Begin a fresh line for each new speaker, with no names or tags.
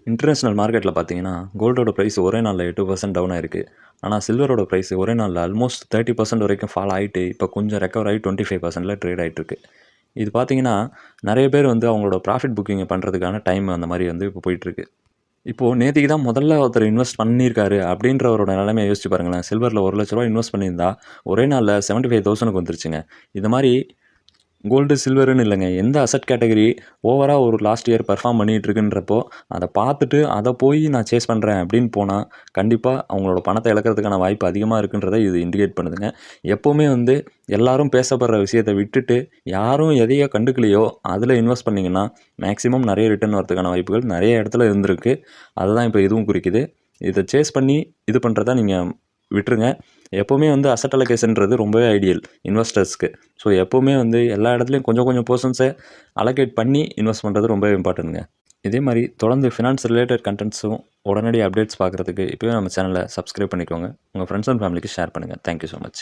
International மார்க்கெட்டில் பார்த்தீங்கன்னா கோல்டோட price ஒரே நாளில் 8% டவுன் ஆயிருக்கு. ஆனால் சில்வரோட ப்ரைஸ் ஒரே நாளில் ஆல்மோஸ்ட் 30% வரைக்கும் ஃபால் ஆகிட்டு இப்போ கொஞ்சம் ரெக்கவர் ஆகி 25%ல் ட்ரேட் ஆகிட்டு இருக்கு. இது பார்த்தீங்கன்னா நிறைய பேர் வந்து அவங்களோட ப்ராஃபிட் புக்கிங்கை பண்ணுறதுக்கான டைம் அந்த மாதிரி வந்து இப்போ போயிட்டுருக்கு. இப்போது நேற்றுக்கு தான் முதல்ல ஒருத்தர் இன்வெஸ்ட் பண்ணியிருக்காரு அப்படின்றவரோட நிலைமையை யோசிச்சு பாருங்களேன். சில்வரில் ₹1,00,000 இன்வெஸ்ட் பண்ணியிருந்தா ஒரே நாளில் 75,000க்கு வந்துருச்சுங்க. இது மாதிரி கோல்டு சில்வருன்னு இல்லைங்க, எந்த அசட் கேட்டகரி ஓவராக ஒரு லாஸ்ட் இயர் பெர்ஃபார்ம் பண்ணிகிட்டு இருக்குன்றப்போ அதை பார்த்துட்டு அதை போய் நான் சேஸ் பண்ணுறேன் அப்படின்னு போனால் கண்டிப்பாக அவங்களோட பணத்தை இழக்கிறதுக்கான வாய்ப்பு அதிகமாக இருக்குன்றதை இது இண்டிகேட் பண்ணுதுங்க. எப்போவுமே வந்து எல்லாரும் பேசப்படுற விஷயத்தை விட்டுட்டு யாரும் எதையோ கண்டுக்கலையோ அதில் இன்வெஸ்ட் பண்ணிங்கன்னா மேக்ஸிமம் நிறைய ரிட்டர்ன் வரதுக்கான வாய்ப்புகள் நிறைய இடத்துல இருந்திருக்கு. அதுதான் இப்போ இதுவும் குறிக்குது. இதை சேஸ் பண்ணி இது பண்ணுறதா நீங்கள் விட்டுருங்க. எப்போவுமே வந்து அசட் அலோகேஷன்றது ரொம்பவே ஐடியல் இன்வெஸ்டர்ஸ்க்கு. ஸோ எப்போவுமே வந்து எல்லா இடத்துலையும் கொஞ்சம் கொஞ்சம் போர்ஷன்ஸை அலோகேட் பண்ணி இன்வெஸ்ட் பண்ணுறது ரொம்பவே இம்பார்ட்டன்ட்ங்க. இதே மாதிரி தொடர்ந்து ஃபினான்ஸ் ரிலேட்டட் கண்டென்ட்ஸும் உடனடி அப்டேட்ஸ் பார்க்குறதுக்கு இப்போவே நம்ம சேனலை சப்ஸ்கிரைப் பண்ணிக்கோங்க. உங்கள் ஃப்ரெண்ட்ஸ் அண்ட் ஃபேமிலிக்கு ஷேர் பண்ணுங்கள். Thank you so much.